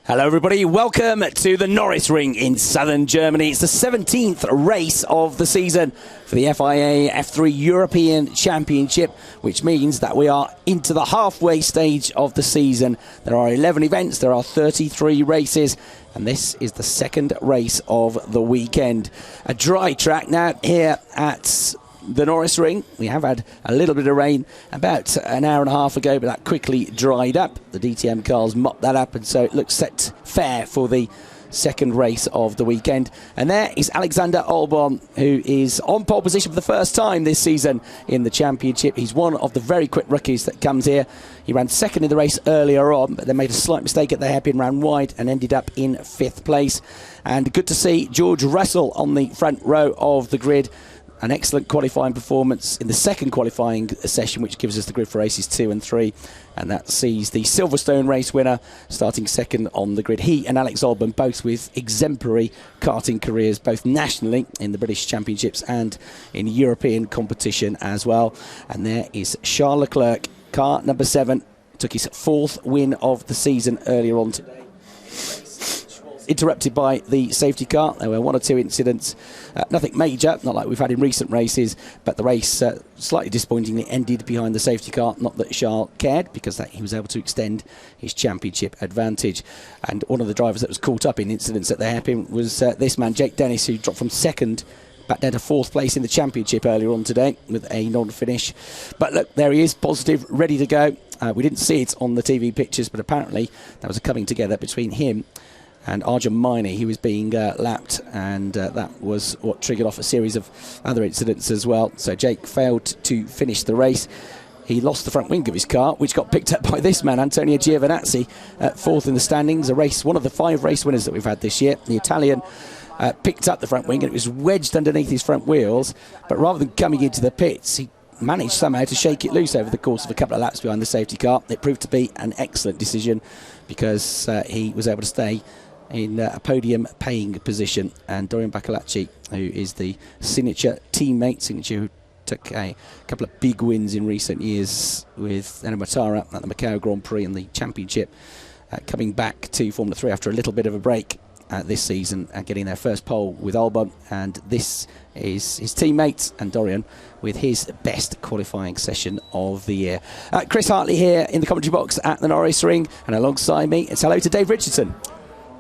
Hello everybody, welcome to the Norisring in southern Germany. It's the 17th race of the season for the FIA F3 European Championship, which means that we are into the halfway stage of the season. There are 11 events, there are 33 races, and this is the second race of the weekend. A dry track now here at the Norisring. We have had a little bit of rain about an hour and a half ago, but that quickly dried up. The DTM cars mopped that up, and so it looks set fair for the second race of the weekend. And there is Alexander Albon, who is on pole position for the first time this season in the championship. He's one of the very quick rookies that comes here. He ran second in the race earlier on, but then made a slight mistake at the hairpin, ran wide and ended up in fifth place. And good to see George Russell on the front row of the grid. An excellent qualifying performance in the second qualifying session, which gives us the grid for races 2 and 3. And that sees the Silverstone race winner starting second on the grid. He and Alex Albon, both with exemplary karting careers, both nationally in the British Championships and in European competition as well. And there is Charles Leclerc, car number 7, took his 4th win of the season earlier on today. Interrupted by the safety car. There were 1 or 2 incidents, nothing major, not like we've had in recent races, but the race slightly disappointingly ended behind the safety car. Not that Charles cared, because he was able to extend his championship advantage. And one of the drivers that was caught up in incidents at the hairpin was this man, Jake Dennis, who dropped from 2nd back down to 4th place in the championship earlier on today with a non-finish. But look, there he is, positive, ready to go. We didn't see it on the TV pictures, but apparently there was a coming together between him and Arjun Maini. He was being lapped, and that was what triggered off a series of other incidents as well. So Jake failed to finish the race. He lost the front wing of his car, which got picked up by this man, Antonio Giovinazzi, at 4th in the standings. One of the 5 race winners that we've had this year. The Italian picked up the front wing, and it was wedged underneath his front wheels. But rather than coming into the pits, he managed somehow to shake it loose over the course of a couple of laps behind the safety car. It proved to be an excellent decision, because he was able to stay in a podium paying position. And Dorian Bacalacci, who is the Signature teammate, who took a couple of big wins in recent years with Enno Matara at the Macau Grand Prix and the Championship, coming back to Formula 3 after a little bit of a break this season and getting their first pole with Albon. And this is his teammate, and Dorian with his best qualifying session of the year. Chris Hartley here in the commentary box at the Norisring, and alongside me it's hello to Dave Richardson.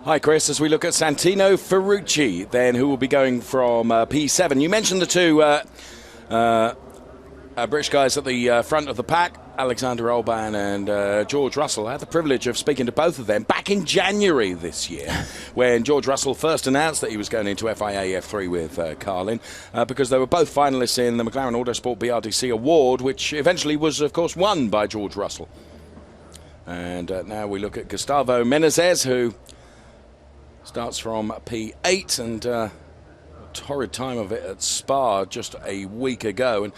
Hi Chris, as we look at Santino Ferrucci then, who will be going from P7. You mentioned the 2 British guys at the front of the pack, Alexander Albon and George Russell. I had the privilege of speaking to both of them back in January this year, when George Russell first announced that he was going into FIA F3 with Carlin, because they were both finalists in the McLaren Autosport BRDC Award, which eventually was, of course, won by George Russell. And now we look at Gustavo Menezes, who starts from P8, and a torrid time of it at Spa just a week ago. And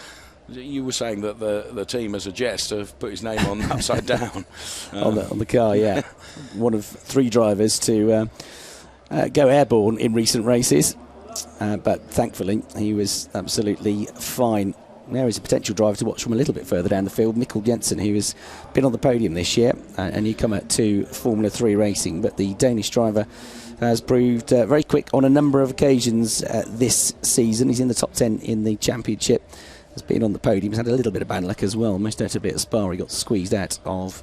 you were saying that the team, as a jest, have put his name on upside down. on the car, yeah. One of 3 drivers to go airborne in recent races. But thankfully, he was absolutely fine. There is a potential driver to watch from a little bit further down the field, Mikkel Jensen, who has been on the podium this year, and you come to Formula 3 racing. But the Danish driver has proved very quick on a number of occasions this season. He's in the top 10 in the championship, has been on the podium. He's had a little bit of bad luck as well. Most notably at Spa, he got squeezed out of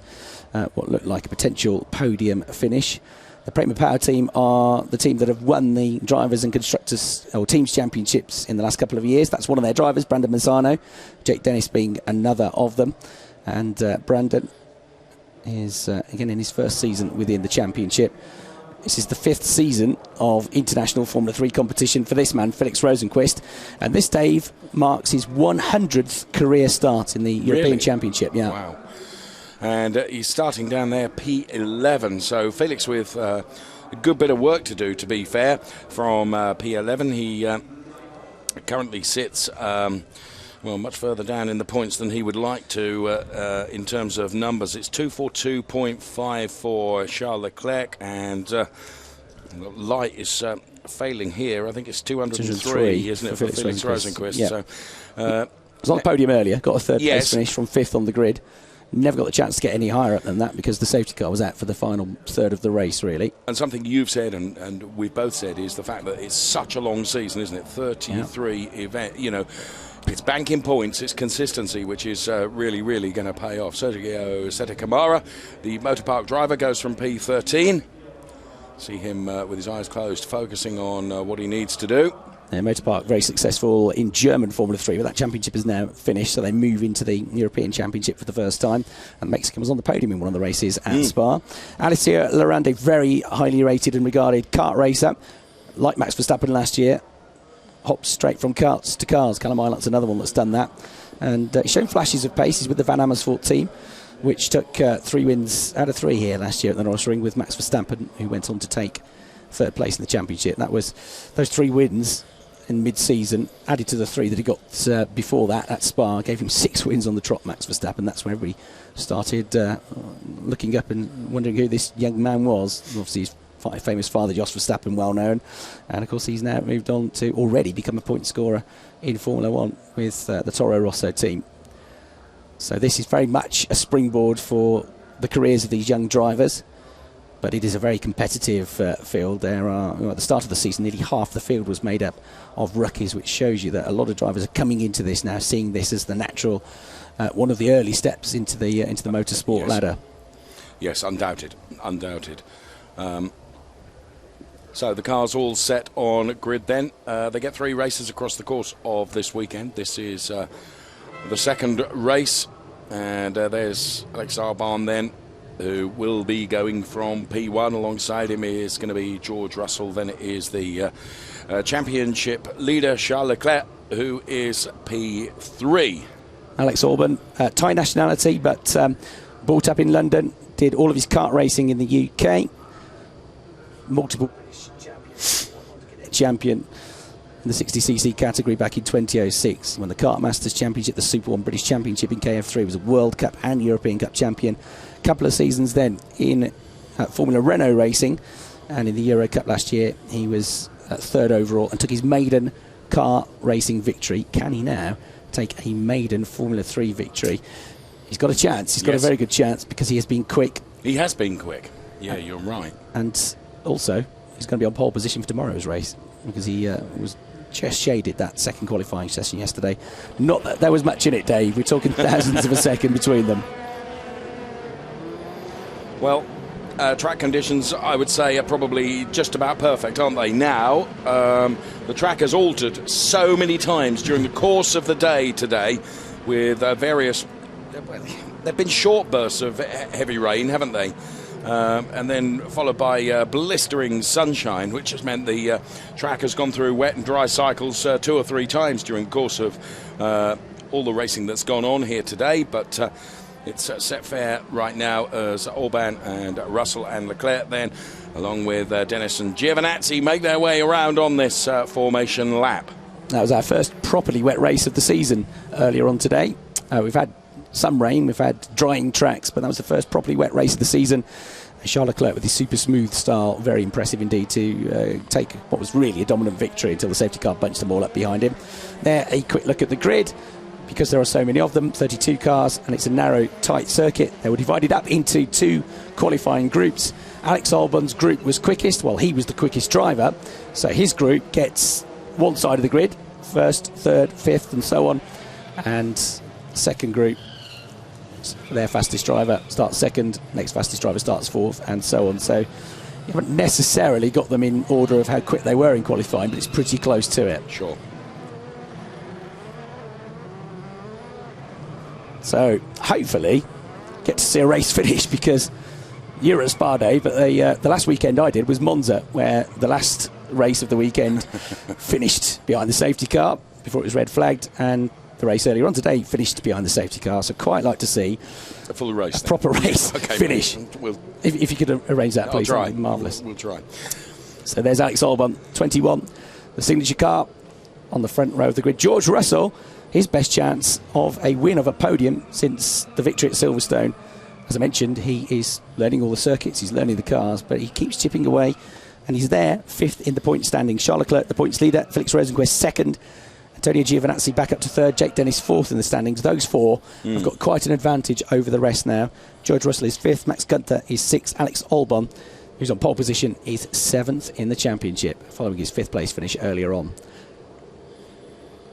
what looked like a potential podium finish. The Prema Power team are the team that have won the Drivers and Constructors or Teams Championships in the last couple of years. That's one of their drivers, Brandon Mazzano, Jake Dennis being another of them. And Brandon is, again, in his first season within the championship. This is the 5th season of international Formula 3 competition for this man, Felix Rosenqvist. And this, Dave, marks his 100th career start in the European Championship. Yeah. Wow. And he's starting down there, P11. So Felix with a good bit of work to do, to be fair, from P11. He currently sits much further down in the points than he would like to in terms of numbers. It's 242.5 for Charles Leclerc, and light is failing here. I think it's 203, isn't it, for Felix Rosenqvist? Yeah. So, was on the podium earlier, got a 3rd place finish from 5th on the grid. never got the chance to get any higher up than that because the safety car was out for the final third of the race, really. And something you've said and we've both said is the fact that it's such a long season, isn't it? 33 event, you know, it's banking points, it's consistency, which is really, really going to pay off. Sergio Setakamara, the motor park driver, goes from P13. See him with his eyes closed, focusing on what he needs to do. Motor Park very successful in German Formula 3, but that championship is now finished, so they move into the European Championship for the first time. And Mexican was on the podium in one of the races at Spa. Alicia Larande, very highly rated and regarded kart racer, like Max Verstappen last year. Hops straight from karts to cars. Callum Ilot's another one that's done that. And he's shown flashes of pace. He's with the Van Amersfoort team, which took 3 wins out of 3 here last year at the Norisring with Max Verstappen, who went on to take 3rd place in the championship. That was those 3 wins in mid-season, added to the 3 that he got before that at Spa, gave him 6 wins on the trot, Max Verstappen. That's when everybody started looking up and wondering who this young man was. Obviously, his famous father, Jos Verstappen, well known. And, of course, he's now moved on to already become a point scorer in Formula 1 with the Toro Rosso team. So this is very much a springboard for the careers of these young drivers. But it is a very competitive field. There are, at the start of the season, nearly half the field was made up of rookies, which shows you that a lot of drivers are coming into this now, seeing this as the natural, one of the early steps into the motorsport ladder. Yes, undoubted. So the cars all set on grid then. They get 3 races across the course of this weekend. This is the 2nd race, and there's Alex Albon then, who will be going from P1. Alongside him is going to be George Russell. Then it is the championship leader, Charles Leclerc, who is P3. Alex Albon, Thai nationality, but brought up in London, did all of his kart racing in the UK. Multiple champion in the 60cc category back in 2006. Won the Kart Masters Championship, the Super 1 British Championship in KF3, was a World Cup and European Cup champion. Couple of seasons then in Formula Renault racing, and in the Euro Cup last year he was 3rd overall and took his maiden car racing victory. Can he now take a maiden Formula 3 victory? He's got a chance. He's got a very good chance because he has been quick. He has been quick. Yeah, you're right. And also he's going to be on pole position for tomorrow's race because he was just shaded that 2nd qualifying session yesterday. Not that there was much in it, Dave. We're talking thousandths of a second between them. Well, track conditions, I would say, are probably just about perfect, aren't they? Now, the track has altered so many times during the course of the day today with various... There have been short bursts of heavy rain, haven't they? And then followed by blistering sunshine, which has meant the track has gone through wet and dry cycles 2 or 3 times during the course of all the racing that's gone on here today. But... it's set fair right now as Albon and Russell and Leclerc then, along with Dennis and Giovinazzi, make their way around on this formation lap. That was our first properly wet race of the season earlier on today. We've had some rain, we've had drying tracks, but that was the first properly wet race of the season. Charles Leclerc with his super smooth style, very impressive indeed to take what was really a dominant victory until the safety car bunched them all up behind him. There, a quick look at the grid. Because there are so many of them, 32 cars, and it's a narrow, tight circuit. They were divided up into 2 qualifying groups. Alex Albon's group was quickest. Well, he was the quickest driver, so his group gets one side of the grid, 1st, 3rd, 5th, and so on. And 2nd group, their fastest driver starts 2nd, next fastest driver starts 4th, and so on. So you haven't necessarily got them in order of how quick they were in qualifying, but it's pretty close to it. Sure. So hopefully get to see a race finish, because you're at Spa Day, but the last weekend I did was Monza, where the last race of the weekend finished behind the safety car before it was red flagged, and the race earlier on today finished behind the safety car. So quite like to see a full race, proper race finish. If you could arrange that, please. I'll try. Marvellous. We'll try. So there's Alex Albon, 21, the signature car on the front row of the grid. George Russell, his best chance of a win, of a podium since the victory at Silverstone. As I mentioned, he is learning all the circuits, he's learning the cars, but he keeps chipping away, and he's there, 5th in the point standing. Charles Leclerc, the points leader, Felix Rosenqvist 2nd, Antonio Giovinazzi back up to third, Jake Dennis fourth in the standings. Those four have got quite an advantage over the rest now. George Russell is fifth, Max Gunther is sixth, Alex Albon, who's on pole position, is seventh in the championship, following his fifth place finish earlier on.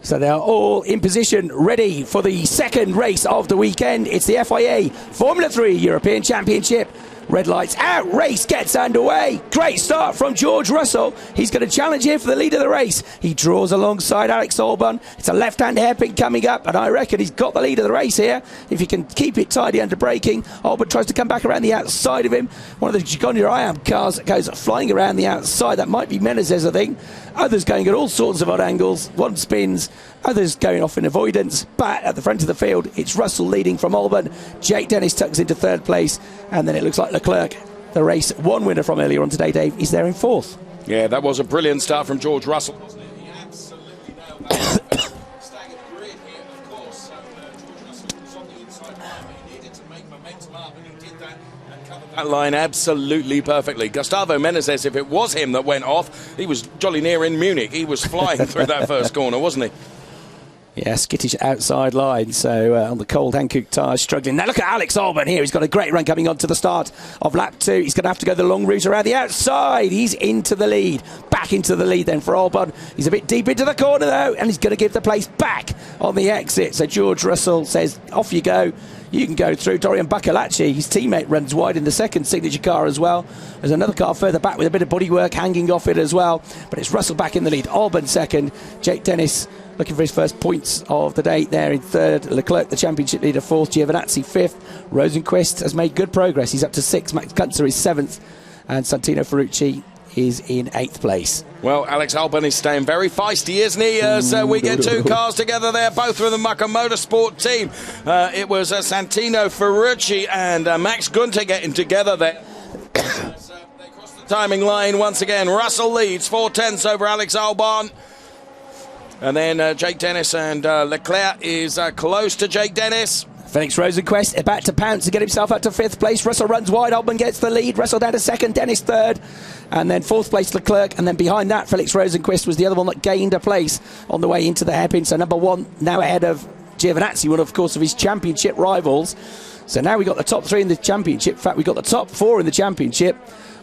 So they are all in position, ready for the second race of the weekend. It's the FIA Formula 3 European Championship. Red lights out, race gets underway. Great start from George Russell. He's going to challenge here for the lead of the race. He draws alongside Alex Albon. It's a left-hand hairpin coming up, and I reckon he's got the lead of the race here. If he can keep it tidy under braking, Albon tries to come back around the outside of him. One of the Gigonia IAM cars goes flying around the outside. That might be Menezes, I think. Others going at all sorts of odd angles. One spins, others going off in avoidance. But at the front of the field, it's Russell leading from Albon. Jake Dennis tucks into third place, and then it looks like Leclerc, the race one winner from earlier on today, Dave, is there in fourth. Yeah, that was a brilliant start from George Russell. He absolutely nailed it. Staggered grid here, of course. George Russell was on the inside line, but he needed to make momentum up, and he did that and covered that line absolutely perfectly. Gustavo Menezes, if it was him that went off, he was jolly near in Munich. He was flying through that first corner, wasn't he? Yeah, skittish outside line, so on the cold Hankook tyres, struggling. Now look at Alex Albon here. He's got a great run coming on to the start of lap 2. He's going to have to go the long route around the outside. He's into the lead. Back into the lead then for Albon. He's a bit deep into the corner though, and he's going to give the place back on the exit. So George Russell says, off you go. You can go through. Dorian Bacalacci, his teammate, runs wide in the second signature car as well. There's another car further back with a bit of bodywork hanging off it as well. But it's Russell back in the lead. Albon second. Jake Dennis looking for his first points of the day there in third. Leclerc, the championship leader, fourth. Giovinazzi, fifth. Rosenquist has made good progress. He's up to sixth. Max Gunther is seventh. And Santino Ferrucci is in eighth place. Well, Alex Albon is staying very feisty, isn't he? So we get two cars together there, both from the Mucker Motorsport team. It was Santino Ferrucci and Max Gunther getting together there. They crossed the timing line once again. Russell leads 4/10 over Alex Albon. And then Jake Dennis and Leclerc is close to Jake Dennis. Felix Rosenquist about to pounce to get himself up to fifth place. Russell runs wide. Albon gets the lead. Russell down to second. Dennis third. And then fourth place Leclerc. And then behind that, Felix Rosenquist was the other one that gained a place on the way into the hairpin. So number one now ahead of Giovinazzi, one of course of his championship rivals. So now we've got the top 3 in the championship. In fact, we've got the top 4 in the championship.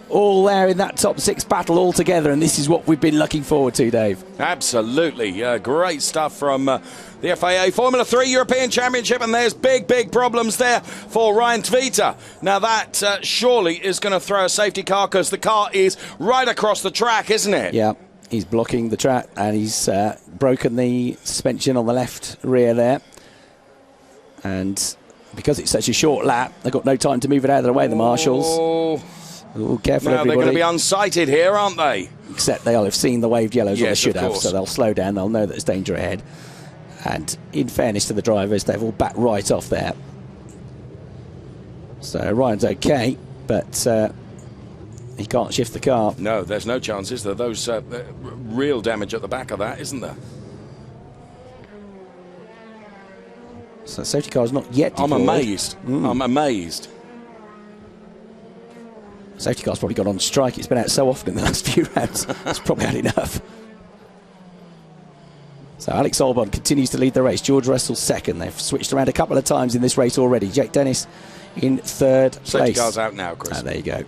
All there in that top 6 battle all together, and this is what we've been looking forward to, Dave. Absolutely. Great stuff from the FIA Formula 3 European Championship, and there's big problems there for Ryan Tvita. Now that surely is going to throw a safety car, because the car is right across the track, isn't it? Yeah, he's blocking the track, and he's broken the suspension on the left rear there. And because it's such a short lap, they've got no time to move it out of the way, the marshals. Ooh, careful, now everybody. They're going to be unsighted here, aren't they? Except they'll have seen the waved yellows, yes, or they should have, course. so they'll slow down. They'll know that there's danger ahead. And in fairness to the drivers, they've all backed right off there. So Ryan's okay, but he can't shift the car. No, there's no chance, is there? Those real damage at the back of that, isn't there? So safety car is not yet deployed. I'm amazed. I'm amazed. Safety car's probably gone on strike. It's been out so often in the last few rounds. It's probably had enough. So Alex Albon continues to lead the race. George Russell second. They've switched around a couple of times in this race already. Jake Dennis in third place. Safety car's out now, Chris. There you go.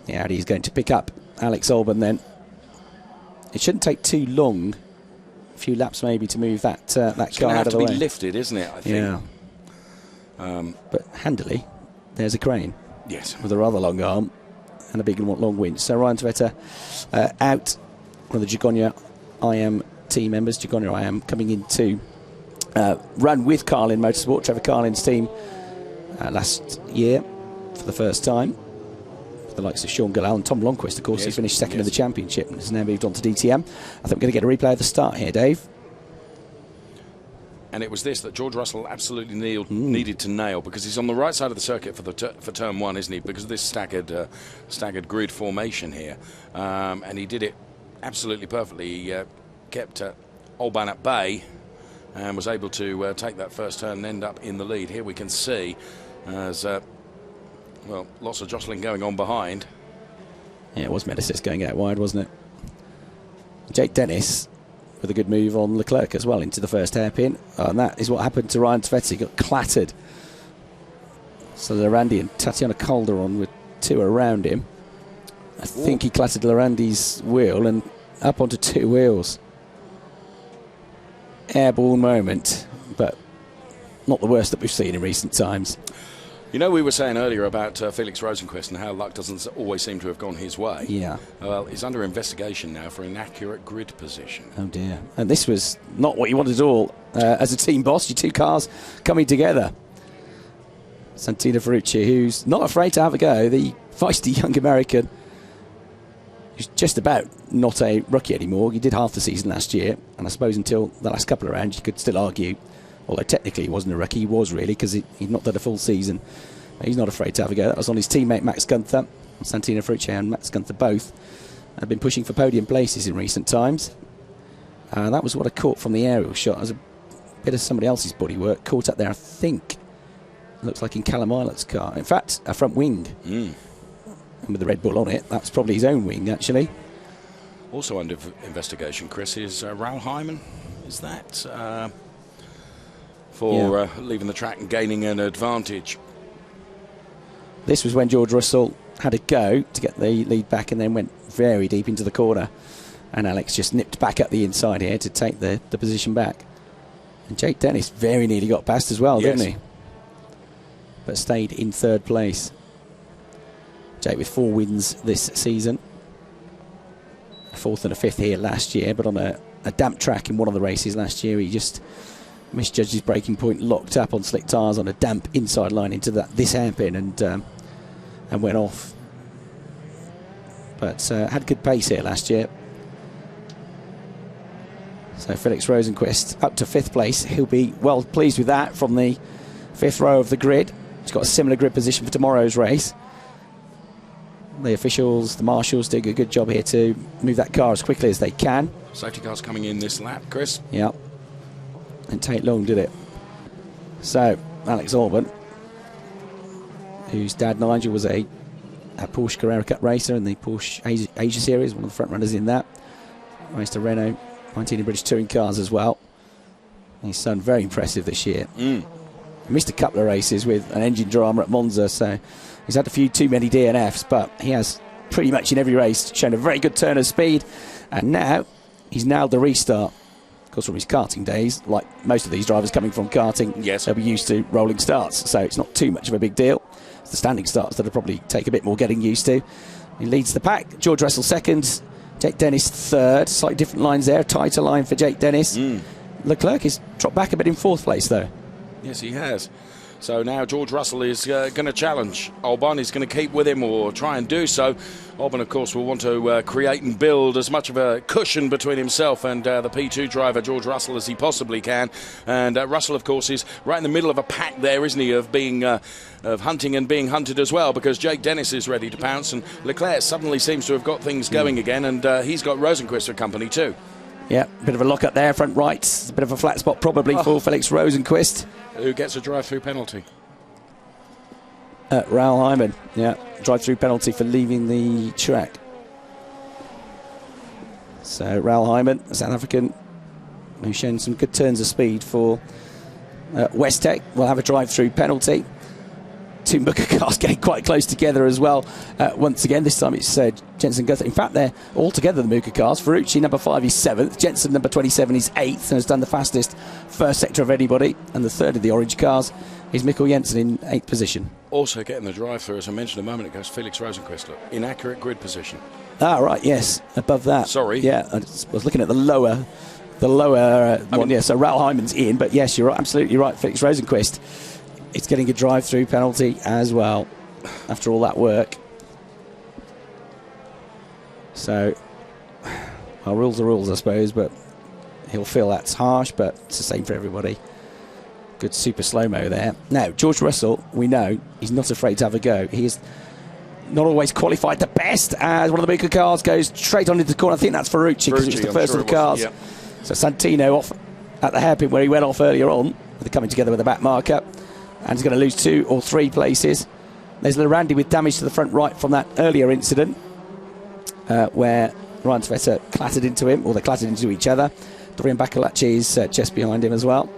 Yeah, he's going to pick up Alex Albon then. It shouldn't take too long. A few laps maybe to move that car out of the way. It's going to have to be lifted, isn't it, I think? Yeah. But handily, there's a crane. Yes. With a rather long arm and a big long winch. So Ryan Tvita out. One of the Gigonia IAM team members, Gigonia IAM, coming in to run with Carlin Motorsport, Trevor Carlin's team, last year for the first time. For the likes of Sean Gallal and Tom Blomqvist, of course, yes, he finished second in the championship and has now moved on to DTM. I think we're going to get a replay of the start here, Dave. And it was this that George Russell absolutely needed to nail, because he's on the right side of the circuit for turn 1, isn't he? Because of this staggered grid formation here, and he did it absolutely perfectly. He kept Albon at bay and was able to take that first turn and end up in the lead. Here we can see as well, lots of jostling going on behind. Yeah, it was Menezes going out wide, wasn't it? Jake Dennis with a good move on Leclerc as well into the first hairpin. And that is what happened to Ryan Tveter. He got clattered. So Lorandi and Tatiana Calderon with 2 around him. I think he clattered Lorandi's wheel and up onto 2 wheels. Airborne moment, but not the worst that we've seen in recent times. You know, we were saying earlier about Felix Rosenqvist and how luck doesn't always seem to have gone his way. Yeah. Well, he's under investigation now for inaccurate grid position. Oh dear. And this was not what you wanted at all. As a team boss, your 2 cars coming together. Santino Ferrucci, who's not afraid to have a go, the feisty young American, who's just about not a rookie anymore. He did half the season last year, and I suppose until the last couple of rounds you could still argue, although technically he wasn't a rookie, he was really, because he'd not done a full season. He's not afraid to have a go. That was on his teammate Max Gunther. Santino Ferrucci and Max Gunther both have been pushing for podium places in recent times. That was what I caught from the aerial shot. It was a bit of somebody else's bodywork caught up there, I think. Looks like in Callum Islet's car. In fact, a front wing. And with the Red Bull on it, that's probably his own wing, actually. Also under investigation, Chris, is Raoul Hyman. Is that for leaving the track and gaining an advantage? This was when George Russell had a go to get the lead back and then went very deep into the corner. And Alex just nipped back up the inside here to take the position back. And Jake Dennis very nearly got past as well, didn't he? But stayed in 3rd place. Jake with 4 wins this season. A 4th and a 5th here last year, but on a damp track in one of the races last year, he just misjudged his braking point, locked up on slick tyres on a damp inside line into this hairpin and went off. But had good pace here last year. So Felix Rosenqvist up to 5th place. He'll be well pleased with that from the 5th row of the grid. He's got a similar grid position for tomorrow's race. The officials, the marshals, did a good job here to move that car as quickly as they can. Safety cars coming in this lap, Chris. Yeah. Didn't take long, did it? So, Alex Albon, whose dad Nigel was a Porsche Carrera Cup racer in the Porsche Asia Series, one of the front runners in that. Raced a Renault 19 British touring cars as well. His son, very impressive this year. He missed a couple of races with an engine drama at Monza, so he's had a few too many DNFs, but he has pretty much in every race shown a very good turn of speed, and now he's nailed the restart. Of course, from his karting days, like most of these drivers coming from karting, they'll be used to rolling starts, so it's not too much of a big deal. It's the standing starts that'll probably take a bit more getting used to. He leads the pack. George Russell 2nd, Jake Dennis 3rd. Slightly different lines there, tighter line for Jake Dennis. Leclerc has dropped back a bit in 4th place, though. Yes, he has. So now George Russell is going to challenge Albon. He's going to keep with him or try and do so. Albon, of course, will want to create and build as much of a cushion between himself and the P2 driver, George Russell, as he possibly can. And Russell, of course, is right in the middle of a pack there, isn't he, of being of hunting and being hunted as well, because Jake Dennis is ready to pounce, and Leclerc suddenly seems to have got things going again, and he's got Rosenqvist for company too. Yeah, bit of a lock up there, front right. A bit of a flat spot probably for Felix Rosenqvist. Who gets a drive-through penalty? Raoul Hyman, drive-through penalty for leaving the track. So Raoul Hyman, a South African, who's shown some good turns of speed for West Tech, will have a drive-through penalty. 2 Mooker cars getting quite close together as well. Once again, this time it's Jensen Gunther. In fact, they're all together, the Mooker cars. Ferrucci, number 5, is 7th. Jensen, number 27, is 8th and has done the fastest first sector of anybody. And the 3rd of the orange cars is Mikkel Jensen in 8th position. Also getting the drive-through, as I mentioned a moment ago, is Felix Rosenqvist. Look, inaccurate grid position. Ah, right, yes, above that. Sorry. Yeah, I was looking at the lower one. Yeah, so Raoul Hyman's in, but yes, you're absolutely right. Felix Rosenqvist, it's getting a drive-through penalty as well after all that work. So, well, rules are rules, I suppose, but he'll feel that's harsh, but it's the same for everybody. Good super slow-mo there. Now, George Russell, we know, he's not afraid to have a go. He is not always qualified the best, as one of the Mooker cars goes straight on into the corner. I think that's Ferrucci, because it was the first of the cars. Yeah. So Santino off at the hairpin where he went off earlier on. They're coming together with a back marker. And he's going to lose 2 or 3 places. There's Lorandi with damage to the front right from that earlier incident where Ryan Tveter clattered into him, or they clattered into each other. Dorian Bakalach is just behind him as well.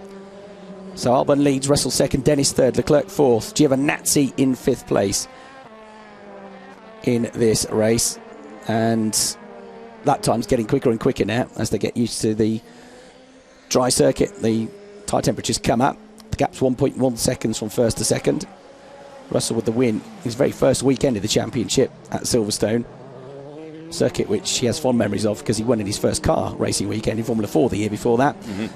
So Alban leads, Russell second, Dennis third, Leclerc fourth, Giovinazzi in fifth place in this race. And that time's getting quicker and quicker now as they get used to the dry circuit. The tyre temperatures come up. The gap's 1.1 seconds from first to second. Russell with the win, his very first weekend of the championship at Silverstone. Circuit which he has fond memories of because he won in his first car racing weekend in Formula 4 the year before that.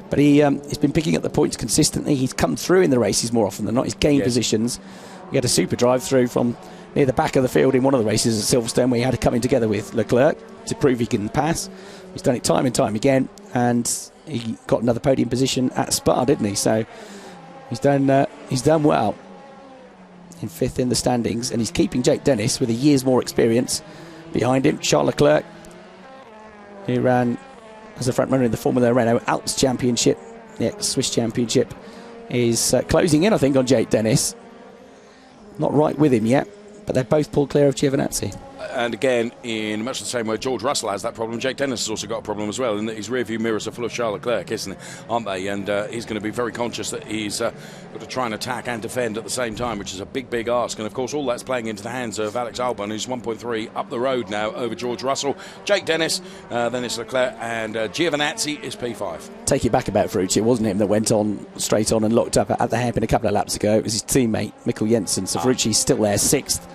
But he's been picking up the points consistently. He's come through in the races more often than not. He's gained positions. He had a super drive through from near the back of the field in one of the races at Silverstone where he had to come in together with Leclerc to prove he can pass. He's done it time and time again, and he got another podium position at Spa, didn't he? So he's done well in fifth in the standings, and he's keeping Jake Dennis with a year's more experience behind him. Charles Leclerc, who ran as a front runner in the Formula Renault Alps Championship, the Swiss Championship, is closing in, I think, on Jake Dennis. Not right with him yet, but they've both pulled clear of Giovinazzi. And again, in much the same way George Russell has that problem, Jake Dennis has also got a problem as well, in that his rear-view mirrors are full of Charles Leclerc, aren't they? And he's going to be very conscious that he's got to try and attack and defend at the same time, which is a big, big ask. And, of course, all that's playing into the hands of Alex Albon, who's 1.3 up the road now over George Russell. Jake Dennis, then it's Leclerc, and Giovinazzi is P5. Take it back about Ferrucci. It wasn't him that went on straight on and locked up at the hairpin a couple of laps ago. It was his teammate, Mikkel Jensen. So Ferrucci's still there, sixth.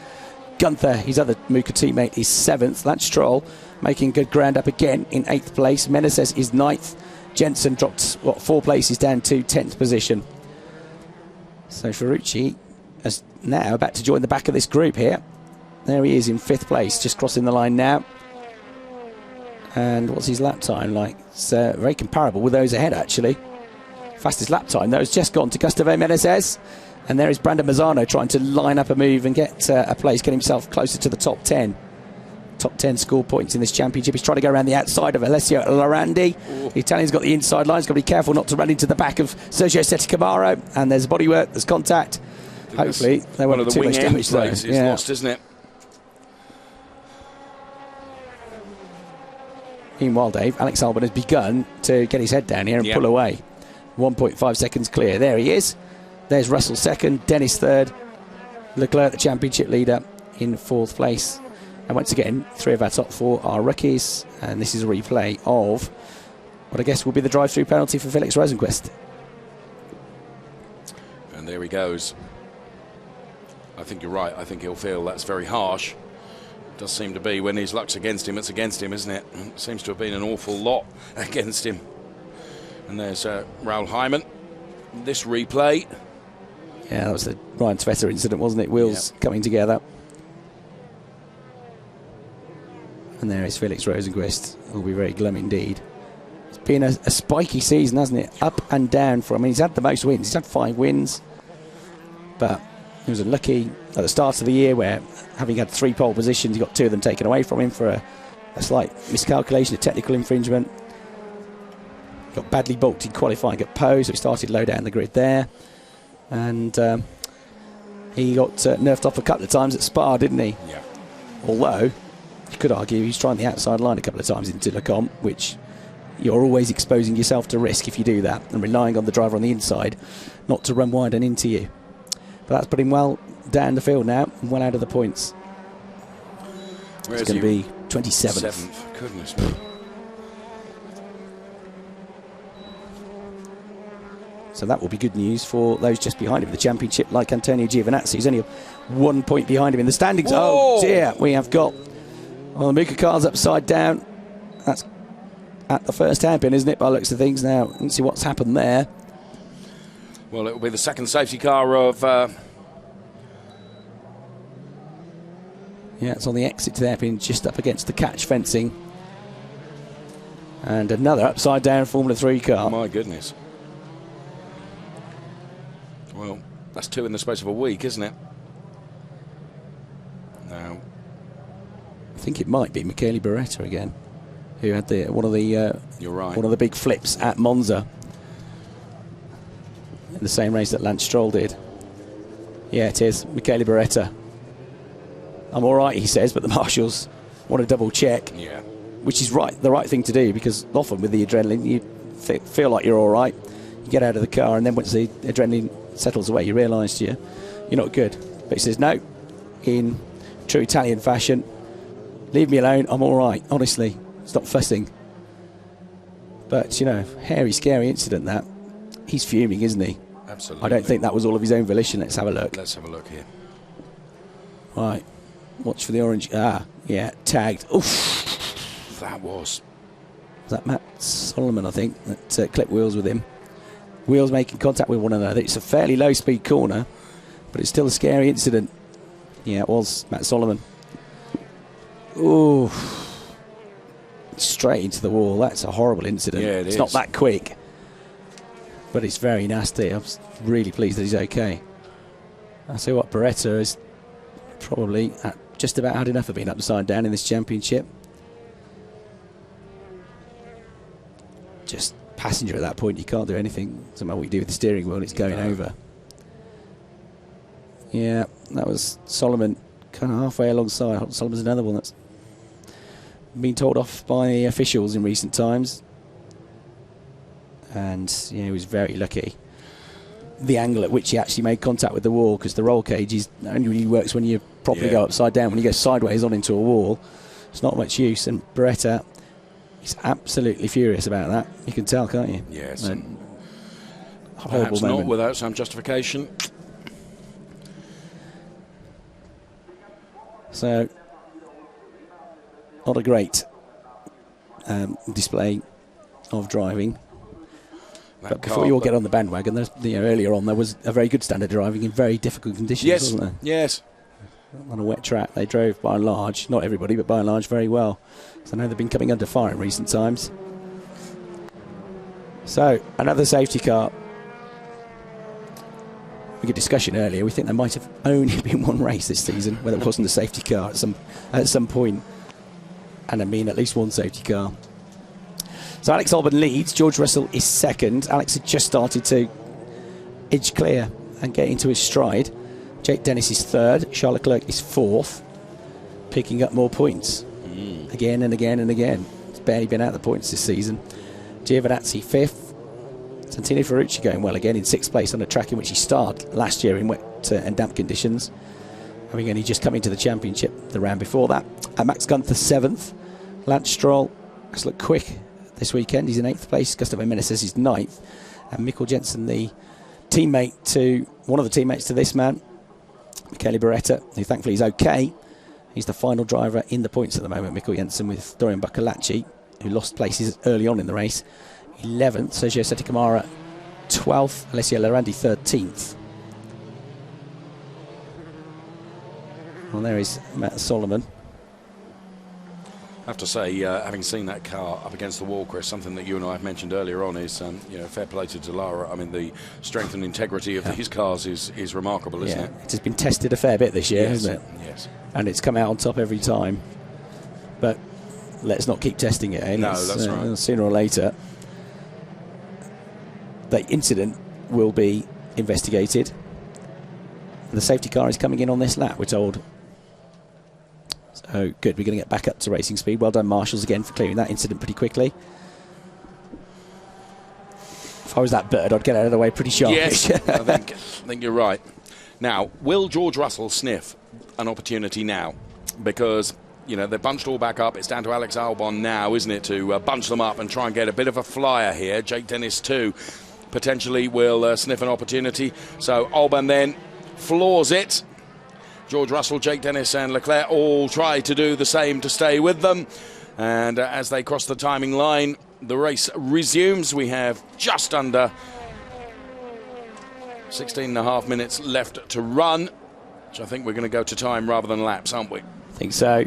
Gunther, his other Muka teammate, is seventh. Lance Stroll making good ground up again in eighth place. Meneses is ninth. Jensen dropped, 4 places down to 10th position. So Ferrucci is now about to join the back of this group here. There he is in fifth place, just crossing the line now. And what's his lap time like? It's very comparable with those ahead, actually. Fastest lap time, though, has just gone to Gustavo Meneses. And there is Brandon Mazzano trying to line up a move and get a place, get himself closer to the top 10. Top 10 score points in this championship. He's trying to go around the outside of Alessio Larandi. The Italian's got the inside line. He's got to be careful not to run into the back of Sergio Setticamaro. And there's bodywork, there's contact. Hopefully, they won't have too much damage there. It's lost, isn't it? Meanwhile, Dave, Alex Albon has begun to get his head down here and pull away. 1.5 seconds clear. There he is. There's Russell second, Dennis third, Leclerc the championship leader in fourth place. And once again, 3 of our top 4 are rookies, and this is a replay of what I guess will be the drive-through penalty for Felix Rosenqvist. And there he goes. I think you're right. I think he'll feel that's very harsh. It does seem to be when his luck's against him, it's against him, isn't it? It seems to have been an awful lot against him. And there's Raoul Hyman. This replay. Yeah, that was the Ryan Tveter incident, wasn't it? Wheels coming together. And there is Felix Rosenqvist. Will be very glum indeed. It's been a spiky season, hasn't it? Up and down for him. I mean, he's had the most wins. He's had 5 wins. But he was unlucky at the start of the year where, having had 3 pole positions, he got 2 of them taken away from him for a slight miscalculation, a technical infringement. Got badly balked in qualifying at Poe, so he started low down the grid there. And he got nerfed off a couple of times at Spa, didn't he? Yeah. Although, you could argue he's trying the outside line a couple of times into Lecombe, which you're always exposing yourself to risk if you do that, and relying on the driver on the inside not to run wide and into you. But that's put him well down the field now, and well out of the points. It's going to be 27th. Goodness me. So that will be good news for those just behind him. The championship, like Antonio Giovinazzi, he's only 1 point behind him in the standings. Whoa! Oh dear, we have got the Muka car's upside down. That's at the first hairpin, isn't it, by the looks of things now? Let's see what's happened there. Well, it will be the second safety car of... Yeah, it's on the exit to the hairpin, just up against the catch fencing. And another upside down Formula 3 car. My goodness. Well, that's 2 in the space of a week, isn't it? Now, I think it might be Michele Beretta again, who had one of the you're right. one of the big flips at Monza in the same race that Lance Stroll did. Yeah, it is Michele Beretta. I'm all right, he says, but the marshals want to double check. Yeah. Which is the right thing to do, because often with the adrenaline, you feel like you're all right. You get out of the car, and then once the adrenaline settles away, you realise you're not good. But he says, no, in true Italian fashion, leave me alone, I'm all right, honestly, stop fussing. But, hairy, scary incident that. He's fuming, isn't he? Absolutely. I don't think that was all of his own volition. Let's have a look. Let's have a look here. Right. Watch for the orange. Yeah, tagged. Oof. That was that Matt Solomon, I think, that clipped wheels with him. Wheels making contact with one another. It's a fairly low-speed corner, but it's still a scary incident. Yeah, it was Matt Solomon. Ooh. Straight into the wall. That's a horrible incident. Yeah, it's not that quick, but it's very nasty. I'm really pleased that he's okay. I say what, Beretta is probably just about had enough of being upside down in this championship. Just passenger at that point, you can't do anything. Doesn't matter what you do with the steering wheel, it's going over. Yeah, that was Solomon kind of halfway alongside. Solomon's another one that's been told off by officials in recent times. And he was very lucky. The angle at which he actually made contact with the wall, because the roll cage only really works when you properly go upside down. When you go sideways on into a wall, it's not much use. And Beretta, he's absolutely furious about that. You can tell, can't you? Yes. Horrible Perhaps moment. not without some justification. So, not a great display of driving. But before you all get on the bandwagon, earlier on there was a very good standard driving in very difficult conditions, wasn't there? Yes. On a wet track, they drove by and large, not everybody, but by and large very well. So I know they've been coming under fire in recent times. So, another safety car. We had discussion earlier, we think there might have only been one race this season where there wasn't a safety car at some point. And I mean at least one safety car. So Alex Albon leads, George Russell is second. Alex had just started to edge clear and get into his stride. Jake Dennis is third, Charles Leclerc is fourth, picking up more points again and again and again. He's barely been out of the points this season. Giovinazzi fifth, Santino Ferrucci going well again in sixth place on a track in which he started last year in wet and damp conditions, having only just come into the championship the round before that. Max Gunther seventh, Lance Stroll has looked quick this weekend, he's in 8th place. Gustavo Meneses is 9th, and Mikkel Jensen, one of the teammates to this man, Michele Beretta, who thankfully is okay. He's the final driver in the points at the moment, Mikkel Jensen, with Dorian Bacalacci, who lost places early on in the race, 11th. Sergio Sette 12th, Alessio Lorandi 13th. Well, there is Matt Solomon. I have to say, having seen that car up against the wall, Chris, something that you and I have mentioned earlier on is, fair play to Dallara. I mean, the strength and integrity of these cars is remarkable, isn't it? It has been tested a fair bit this year, hasn't it? Yes. And it's come out on top every time. But let's not keep testing it, eh? No, that's right. Sooner or later, the incident will be investigated. The safety car is coming in on this lap, we're told. So good, we're going to get back up to racing speed. Well done, Marshals, again, for clearing that incident pretty quickly. If I was that bird, I'd get out of the way pretty sharpish. Yes, I think you're right. Now, will George Russell sniff an opportunity now? Because, they're bunched all back up. It's down to Alex Albon now, isn't it, to bunch them up and try and get a bit of a flyer here. Jake Dennis, too, potentially will sniff an opportunity. So Albon then floors it. George Russell, Jake Dennis and Leclerc all try to do the same to stay with them. And as they cross the timing line, the race resumes. We have just under 16.5 minutes left to run, which I think we're going to go to time rather than laps, aren't we? I think so.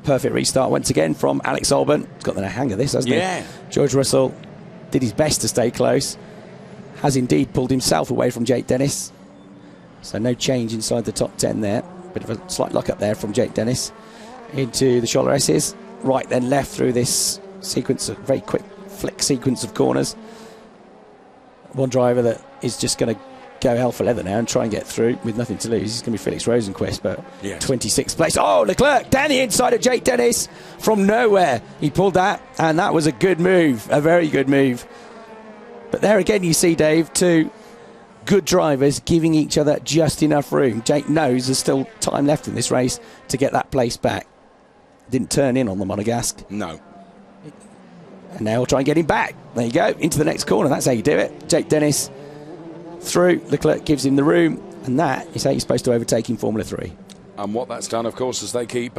Perfect restart once again from Alex Albon. He's got the hang of this, hasn't he? Yeah. George Russell did his best to stay close. Has indeed pulled himself away from Jake Dennis. So no change inside the top 10 there. Bit of a slight lock up there from Jake Dennis into the Scholler S's. Right then left through this sequence, a very quick flick sequence of corners. One driver that is just going to go hell for leather now and try and get through with nothing to lose. He's going to be Felix Rosenquist, but yes. 26th place. Oh, Leclerc down the inside of Jake Dennis from nowhere. He pulled that, and that was a good move, a very good move. But there again you see, Dave, two good drivers giving each other just enough room. Jake knows there's still time left in this race to get that place back. Didn't turn in on the Monegasque. No. And now he'll try and get him back. There you go, into the next corner. That's how you do it. Jake Dennis through. Leclerc gives him the room. And that is how you're supposed to overtake in Formula 3. And what that's done, of course, as they keep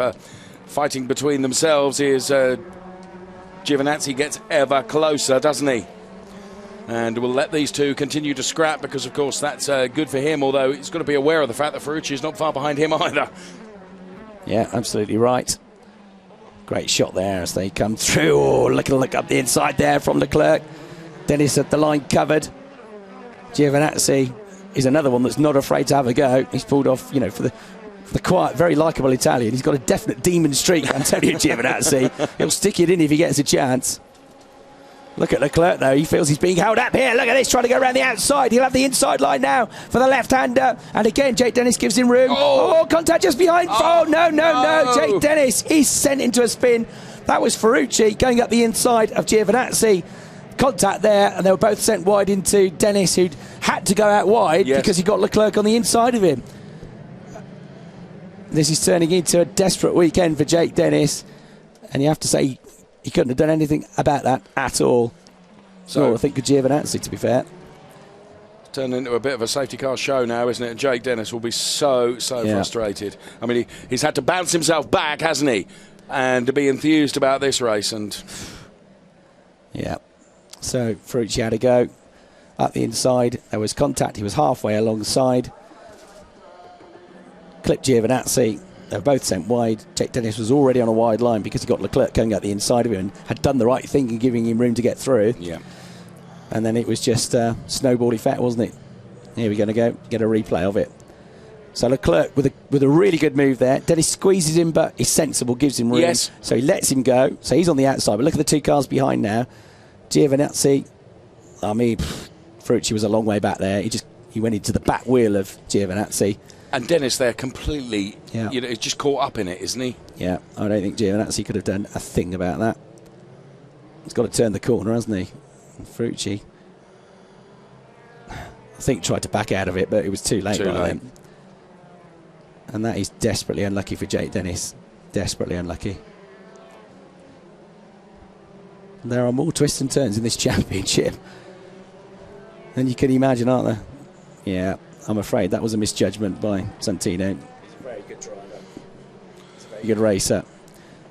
fighting between themselves, is Giovinazzi gets ever closer, doesn't he? And we'll let these two continue to scrap because, of course, that's good for him, although he's got to be aware of the fact that Ferrucci is not far behind him either. Yeah, absolutely right. Great shot there as they come through. Oh, look up the inside there from Leclerc. Dennis at the line covered. Giovinazzi is another one that's not afraid to have a go. He's pulled off, you know, for the quiet, very likeable Italian. He's got a definite demon streak, Antonio Giovinazzi. He'll stick it in if he gets a chance. Look at Leclerc, though. He feels he's being held up here. Look at this, trying to go around the outside. He'll have the inside line now for the left-hander. And again, Jake Dennis gives him room. Oh, contact just behind. Oh, no. Jake Dennis is sent into a spin. That was Ferrucci going up the inside of Giovinazzi. Contact there, and they were both sent wide into Dennis, who'd had to go out wide because he got Leclerc on the inside of him. This is turning into a desperate weekend for Jake Dennis. And you have to say, he couldn't have done anything about that at all. So I think good Giovinazzi, to be fair. It's turned into a bit of a safety car show now, isn't it? And Jake Dennis will be so frustrated. I mean, he's had to bounce himself back, hasn't he? And to be enthused about this race. And yeah. So Ferrucci had a go up the inside. There was contact. He was halfway alongside. Clipped Giovinazzi. They were both sent wide. Jake Dennis was already on a wide line because he got Leclerc going out the inside of him and had done the right thing in giving him room to get through. Yeah. And then it was just a snowball effect, wasn't it? Here we're going to go get a replay of it. So Leclerc with a really good move there. Dennis squeezes him, but he's sensible, gives him room. Yes. So he lets him go. So he's on the outside. But look at the two cars behind now. Giovinazzi, I mean, Ferrucci was a long way back there. He went into the back wheel of Giovinazzi. And Dennis there completely, you know, he's just caught up in it, isn't he? Yeah, I don't think Giovinazzi could have done a thing about that. He's got to turn the corner, hasn't he? Ferrucci, I think, tried to back out of it, but it was too late by then. And that is desperately unlucky for Jake Dennis. Desperately unlucky. There are more twists and turns in this championship than you can imagine, aren't there? Yeah. I'm afraid that was a misjudgment by Santino. He's a very good driver. He's a very good racer.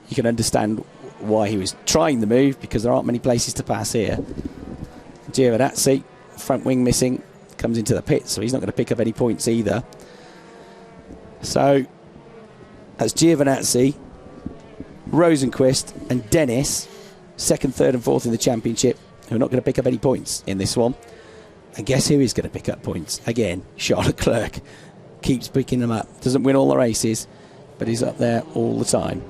You can understand why he was trying the move because there aren't many places to pass here. Giovinazzi, front wing missing, comes into the pit, so he's not going to pick up any points either. So that's Giovinazzi, Rosenqvist and Dennis, second, third and fourth in the championship, who are not going to pick up any points in this one. And guess who is going to pick up points? Again, Charles Leclerc keeps picking them up. Doesn't win all the races, but he's up there all the time.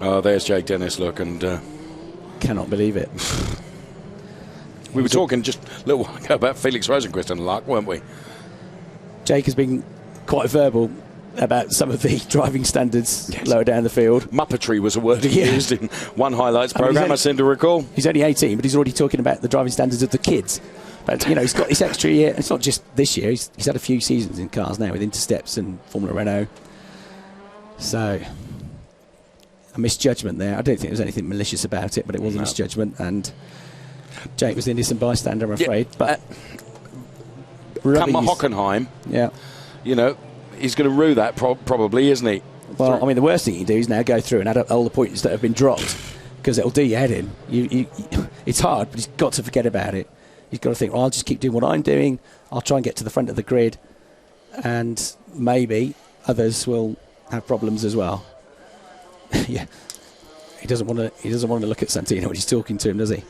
Oh, there's Jake Dennis, look, and cannot believe it. We were talking just a little while ago about Felix Rosenqvist and luck, weren't we? Jake has been quite verbal about some of the driving standards lower down the field. Muppetry was a word he used in one highlights programme, I seem to recall. He's only 18, but he's already talking about the driving standards of the kids. But, you know, he's got this extra year. It's not just this year. He's had a few seasons in cars now with Intersteps and Formula Renault. So, a misjudgment there. I don't think there was anything malicious about it, but it was a misjudgment. And Jake was the innocent bystander, I'm afraid. But come Hockenheim, you know, he's going to rue that probably, isn't he? Well, I mean, the worst thing you do is now go through and add up all the points that have been dropped because it'll do your head in. It's hard, but he's got to forget about it. He's got to think, well, I'll just keep doing what I'm doing. I'll try and get to the front of the grid, and maybe others will have problems as well. Yeah, he doesn't want to look at Santino when he's talking to him, does he?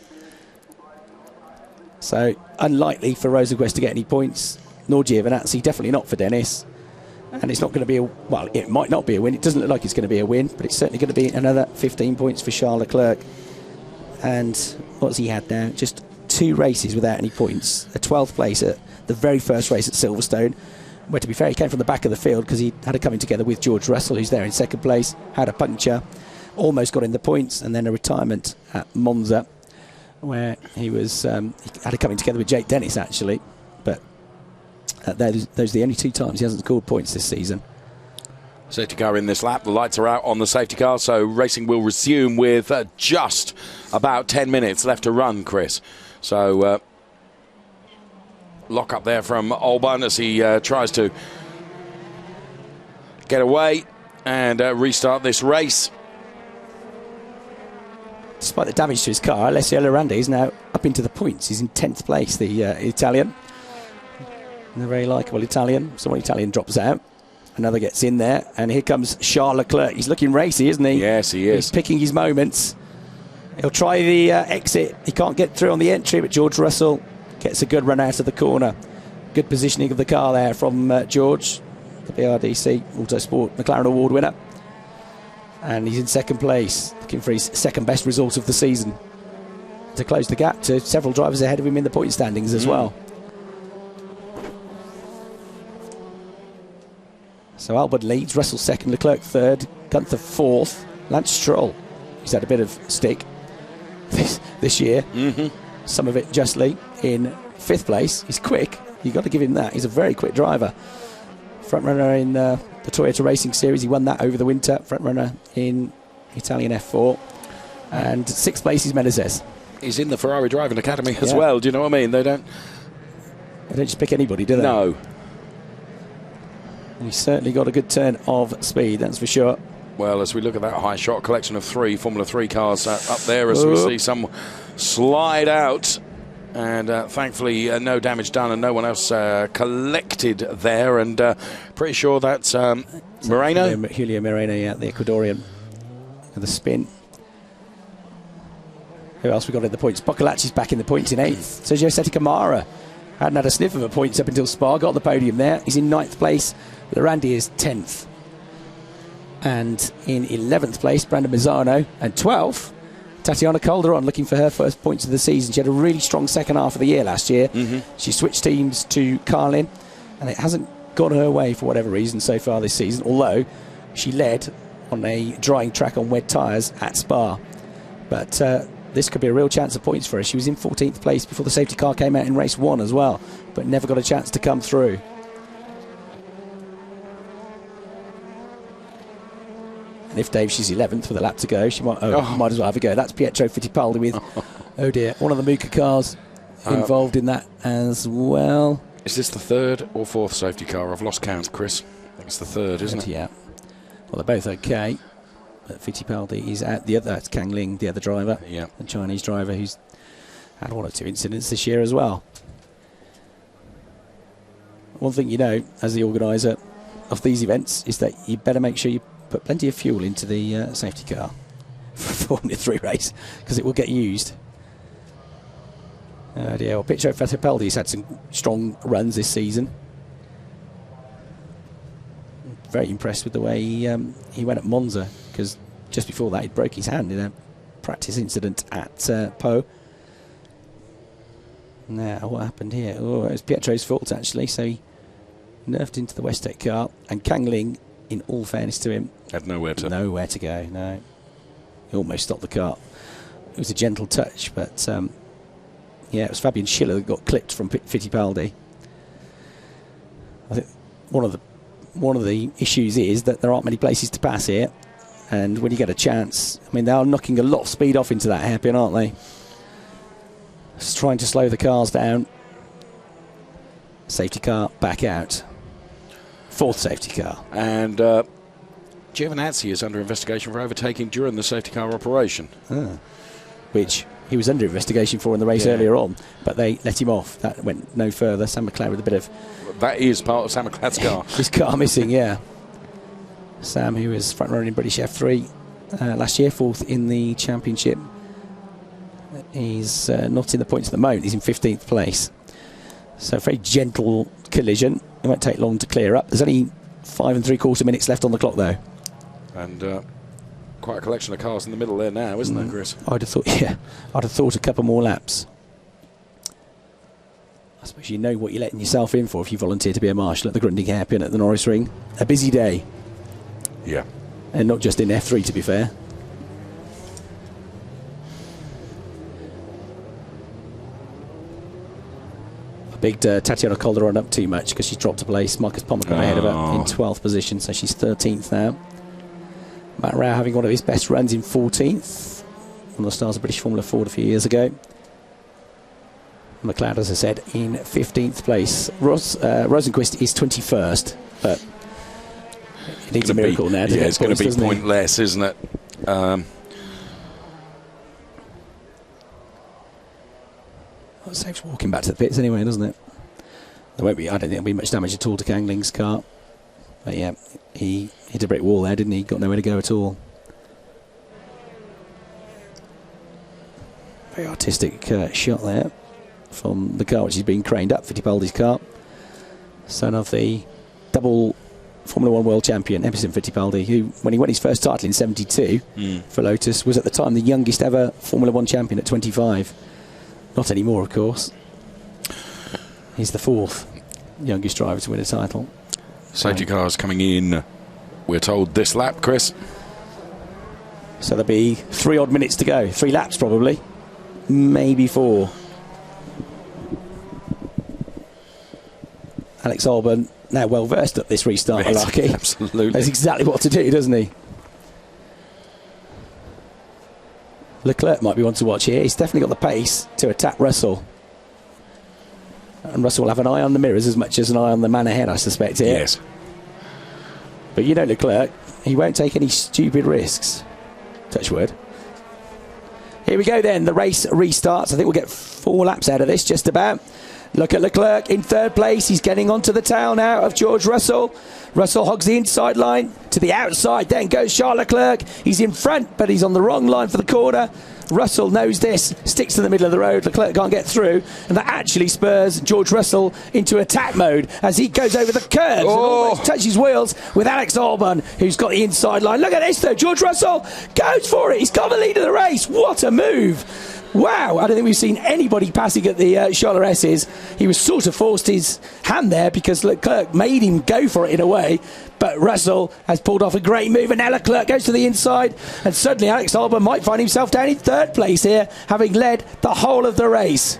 So unlikely for Rosenqvist to get any points, nor Giovinazzi. Definitely not for Dennis. And it's not going to be well, it might not be a win. It doesn't look like it's going to be a win, but it's certainly going to be another 15 points for Charles Leclerc. And what's he had now? Just 2 races without any points. A 12th place at the very first race at Silverstone, where, to be fair, he came from the back of the field because he had a coming together with George Russell, who's there in second place, had a puncture, almost got in the points, and then a retirement at Monza, where he was he had a coming together with Jake Dennis, actually. But those are the only 2 times he hasn't scored points this season. Safety car in this lap. The lights are out on the safety car, so racing will resume with just about 10 minutes left to run, Chris. So lock up there from Olban as he tries to get away and restart this race. Despite the damage to his car, Alessio Lorandi is now up into the points. He's in 10th place, the Italian. And a very likeable Italian. So one Italian drops out. Another gets in there. And here comes Charles Leclerc. He's looking racy, isn't he? Yes, he is. He's picking his moments. He'll try the exit. He can't get through on the entry, but George Russell gets a good run out of the corner. Good positioning of the car there from George, the BRDC Autosport McLaren Award winner. And he's in 2nd place, looking for his 2nd best result of the season to close the gap to several drivers ahead of him in the point standings as well. So Albon leads, Russell 2nd, Leclerc 3rd, Gunther 4th, Lance Stroll. He's had a bit of stick this year, some of it justly, in 5th place. He's quick, you've got to give him that. He's a very quick driver. Front runner in the Toyota Racing Series, he won that over the winter. Front runner in Italian F4. And 6th place is Menezes. He's in the Ferrari Driving Academy as well, do you know what I mean? They don't just pick anybody, do they? No. He's certainly got a good turn of speed, that's for sure. Well, as we look at that high shot collection of 3 Formula 3 cars up there, as we see some slide out. And thankfully, no damage done and no one else collected there. And pretty sure that's Moreno. Julio Moreno, yeah, the Ecuadorian. And the spin. Who else we got in the points? Boccolacci's back in the points in 8th. Sergio Sette Camara hadn't had a sniff of the points up until Spa. Got the podium there. He's in 9th place. Lorandi is 10th. And in 11th place, Brandon Mazzano. And 12th, Tatiana Calderon, looking for her first points of the season. She had a really strong second half of the year last year. She switched teams to Carlin, and it hasn't gone her way for whatever reason so far this season, although she led on a drying track on wet tyres at Spa. But this could be a real chance of points for her. She was in 14th place before the safety car came out in race 1 as well, but never got a chance to come through. And if Dave, she's 11th with a lap to go, she might as well have a go. That's Pietro Fittipaldi with, oh dear, one of the Muka cars involved in that as well. Is this the 3rd or 4th safety car? I've lost count, Chris. I think it's the 3rd, isn't it? Yeah. Well, they're both okay. But Fittipaldi is out. That's Kang Ling, the other driver, the Chinese driver, who's had 1 or 2 incidents this year as well. One thing you know, as the organiser of these events, is that you better make sure you put plenty of fuel into the safety car for a Formula 3 race, because it will get used. Oh dear. Well, Pietro Fittipaldi's had some strong runs this season. Very impressed with the way he went at Monza, because just before that he broke his hand in a practice incident at Po. Now, what happened here? Oh, it was Pietro's fault, actually. So he nerfed into the Westec car, and Kang Ling, in all fairness to him, had nowhere to go. No, he almost stopped the car. It was a gentle touch, but yeah, it was Fabian Schiller that got clipped from Fittipaldi. I think one of the issues is that there aren't many places to pass here, and when you get a chance, I mean, they are knocking a lot of speed off into that hairpin, aren't they? Just trying to slow the cars down. Safety car back out. 4th safety car. And Giovinazzi is under investigation for overtaking during the safety car operation. Which he was under investigation for in the race earlier on, but they let him off. That went no further. Sam McLeod with a bit of... That is part of Sam McLeod's car. His car missing, yeah. Sam, who was front runner in British F3 last year, 4th in the championship. He's not in the points at the moment. He's in 15th place. So a very gentle collision. It won't take long to clear up. There's only 5 3/4 minutes left on the clock, though. And quite a collection of cars in the middle there now, isn't there, Chris? I'd have thought a couple more laps. I suppose you know what you're letting yourself in for if you volunteer to be a marshal at the Grundig hairpin at the Norisring. A busy day. Yeah. And not just in F3, to be fair. Bigged Tatiana Calderon up too much because she's dropped a place. Marcus Palmer got ahead of her in 12th position, so she's 13th now. Matt Rao having one of his best runs in 14th. One of the stars of British Formula Ford a few years ago. McLeod, as I said, in 15th place. Rosenquist is 21st, but it needs a miracle now. Yeah, it's going to be pointless, isn't it? Well, it saves walking back to the pits anyway, doesn't it? There won't be. I don't think there'll be much damage at all to Kangling's car. But yeah, he hit a brick wall there, didn't he? Got nowhere to go at all. Very artistic shot there from the car which is being craned up, Fittipaldi's car. Son of the double Formula 1 world champion, Emerson Fittipaldi, who, when he won his first title in 72 for Lotus, was at the time the youngest ever Formula 1 champion at 25. Not anymore, of course. He's the fourth youngest driver to win a title. Safety cars coming in, we're told, this lap, Chris. So there'll be 3 odd minutes to go. 3 laps, probably. Maybe 4. Alex Albon, now well versed at this restart malarkey. Absolutely. Knows exactly what to do, doesn't he? Leclerc might be one to watch here. He's definitely got the pace to attack Russell. And Russell will have an eye on the mirrors as much as an eye on the man ahead, I suspect, here. Yes. But you know Leclerc, he won't take any stupid risks. Touch wood. Here we go then, the race restarts. I think we'll get 4 laps out of this, just about. Look at Leclerc in 3rd place. He's getting onto the tail now of George Russell. Russell hogs the inside line to the outside. Then goes Charles Leclerc. He's in front, but he's on the wrong line for the corner. Russell knows this, sticks to the middle of the road. Leclerc can't get through, and that actually spurs George Russell into attack mode as he goes over the curves and almost touches wheels with Alex Albon, who's got the inside line. Look at this though, George Russell goes for it. He's got the lead of the race. What a move. Wow, I don't think we've seen anybody passing at the Charles S's. He was sort of forced his hand there because Leclerc made him go for it in a way, but Russell has pulled off a great move, and now Leclerc goes to the inside, and suddenly Alex Albon might find himself down in 3rd place here, having led the whole of the race.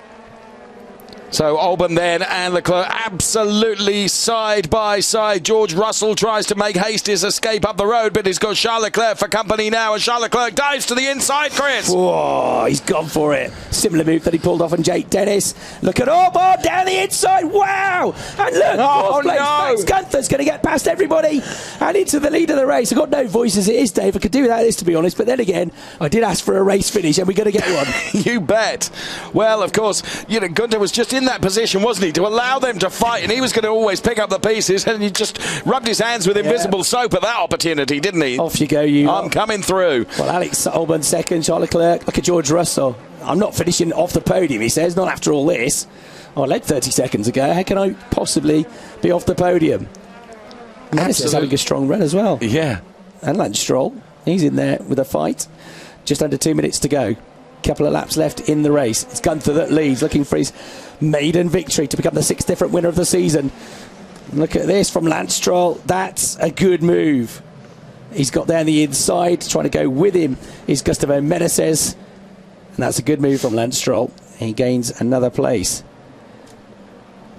So Albon then and Leclerc absolutely side by side. George Russell tries to make his escape up the road, but he's got Charles Leclerc for company now, and Charles Leclerc dives to the inside, Chris. Whoa, he's gone for it. Similar move that he pulled off on Jake Dennis. Look at Albon down the inside. Wow! And look, oh, no. Max Gunther's going to get past everybody and into the lead of the race. I've got no voice as it is, Dave. I could do without this, to be honest, but then again, I did ask for a race finish, and we're going to get one. You bet. Well, of course, you know, Gunther was just in that position, wasn't he, to allow them to fight, and he was going to always pick up the pieces, and he just rubbed his hands with invisible soap at that opportunity, didn't he? Off you go, you. I'm coming through. Well, Alex Albon 2nd, Charles Leclerc. Look at George Russell. I'm not finishing off the podium, he says, not after all this. I led 30 seconds ago. How can I possibly be off the podium? Lance is having a strong run as well. Yeah. And Lance Stroll, he's in there with a fight. Just under 2 minutes to go. Couple of laps left in the race. It's Gunther that leads, looking for his maiden victory to become the 6th different winner of the season. Look at this from Lance Stroll. That's a good move. He's got there on the inside. Trying to go with him is Gustavo Meneses. And that's a good move from Lance Stroll. He gains another place.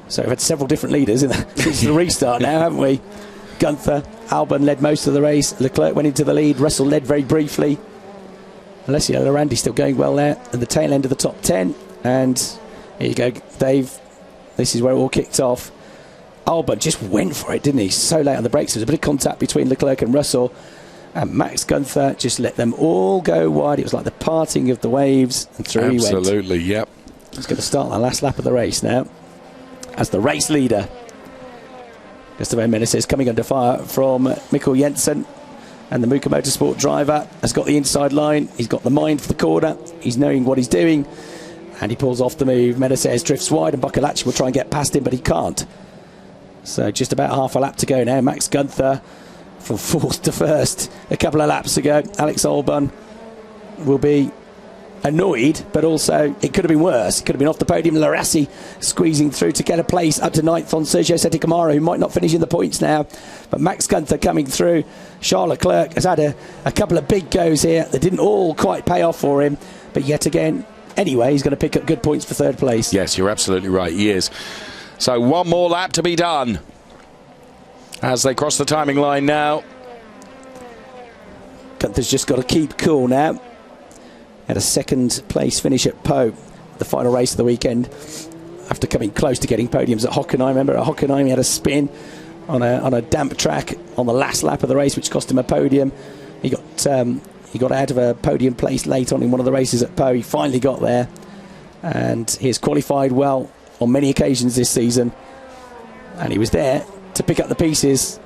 So we've had several different leaders since the restart now, haven't we? Gunther, Albon led most of the race. Leclerc went into the lead. Russell led very briefly. Alessio Lorandi still going well there at the tail end of the top 10. And here you go, Dave. This is where it all kicked off. Albon just went for it, didn't he? So late on the brakes. There was a bit of contact between Leclerc and Russell. And Max Gunther just let them all go wide. It was like the parting of the waves. And through he went. Absolutely, yep. He's going to start the last lap of the race now as the race leader. Gustavo Meneses coming under fire from Mikkel Jensen. And the Muka Motorsport driver has got the inside line. He's got the mind for the corner. He's knowing what he's doing. And he pulls off the move. Meneses drifts wide, and Boccolacci will try and get past him, but he can't. So just about half a lap to go now. Max Gunther from 4th to 1st a couple of laps ago. Alex Albon will be annoyed, but also it could have been worse. It could have been off the podium. Larassi squeezing through to get a place up to 9th on Sergio Sette Camara, who might not finish in the points now. But Max Gunther coming through. Charles Leclerc has had a couple of big goes here that didn't all quite pay off for him, but yet again anyway, he's going to pick up good points for third place. Yes, you're absolutely right. He is. So one more lap to be done as they cross the timing line now. Gunther's just got to keep cool now. Had a second place finish at Po, the final race of the weekend, after coming close to getting podiums at Hockenheim. Remember, at Hockenheim he had a spin on a damp track on the last lap of the race, which cost him a podium. He got out of a podium place late on in one of the races at Po. He finally got there, and he has qualified well on many occasions this season, and he was there to pick up the pieces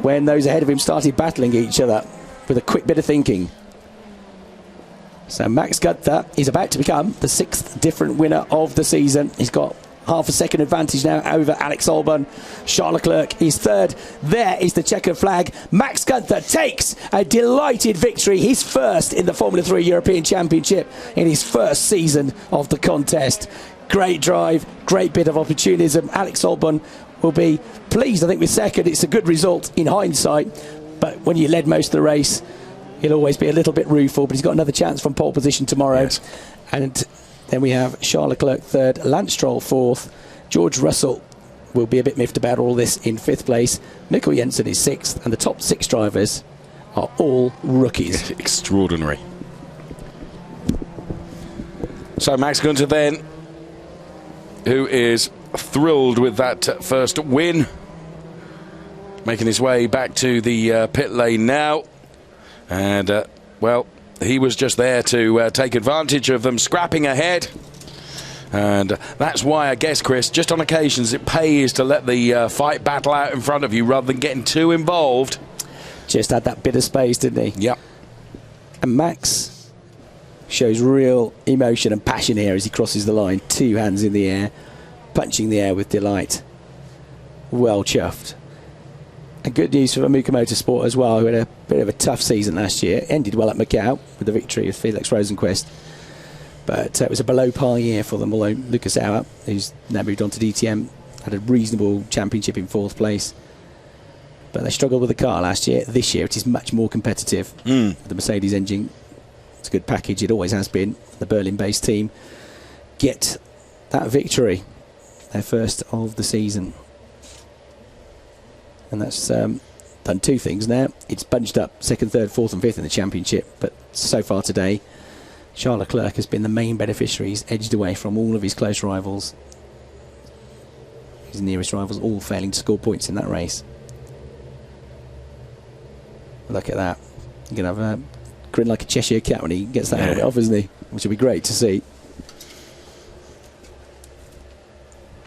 when those ahead of him started battling each other with a quick bit of thinking. So Max Gunther is about to become the 6th different winner of the season. He's got half a second advantage now over Alex Albon. Charles Leclerc is third. There is the checkered flag. Max Gunther takes a delighted victory, his first in the Formula 3 European Championship in his first season of the contest. Great drive, great bit of opportunism. Alex Albon will be pleased, I think, with second. It's a good result in hindsight, but when you led most of the race, he'll always be a little bit rueful, but he's got another chance from pole position tomorrow. Yes. And then we have Charles Leclerc third, Lance Stroll fourth. George Russell will be a bit miffed about all this in fifth place. Mikkel Jensen is sixth, and the top 6 drivers are all rookies. Extraordinary. So Max Gunther then, who is thrilled with that first win, making his way back to the pit lane now. And, well, he was just there to take advantage of them scrapping ahead. And that's why, I guess, Chris, just on occasions it pays to let the fight battle out in front of you rather than getting too involved. Just had that bit of space, didn't he? Yep. And Max shows real emotion and passion here as he crosses the line. 2 hands in the air, punching the air with delight. Well chuffed. And good news for Amuka Motorsport as well, who had a bit of a tough season last year. Ended well at Macau with the victory of Felix Rosenquist. But it was a below par year for them, although Lucas Auer, who's now moved on to DTM, had a reasonable championship in 4th place. But they struggled with the car last year. This year it is much more competitive. The Mercedes engine, it's a good package, it always has been. The Berlin-based team get that victory, their first of the season. And that's done 2 things now. It's bunched up 2nd, 3rd, 4th and 5th in the championship, but so far today Charles Leclerc has been the main beneficiary. He's edged away from all of his close rivals, his nearest rivals, all failing to score points in that race. Look at that. He's going to have a grin like a Cheshire cat when he gets that helmet off, isn't he? Which will be great to see.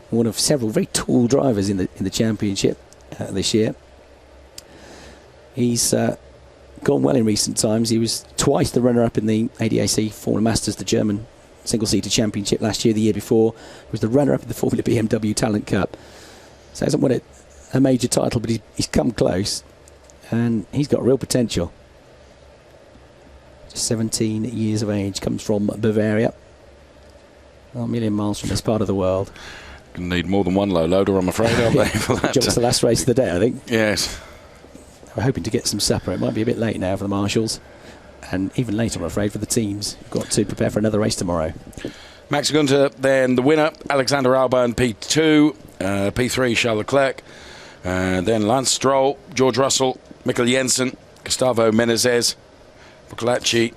One of several very tall drivers in the championship this year. He's gone well in recent times. He was twice the runner-up in the ADAC Formula Masters, the German single-seater championship last year. The year before he was the runner-up in the Formula BMW Talent Cup. So he hasn't won a major title, but he's come close, and he's got real potential. Just 17 years of age, comes from Bavaria, not a million miles from this part of the world. Gonna need more than one low loader, I'm afraid, aren't they? For that. It's the last race of the day, I think. Yes. We're hoping to get some supper. It might be a bit late now for the marshals, and even later, I'm afraid, for the teams. We've got to prepare for another race tomorrow. Max Gunther, then the winner, Alexander Albon, P2, P3, Charles Leclerc, then Lance Stroll, George Russell, Mikkel Jensen, Gustavo Menezes, Bucalacci,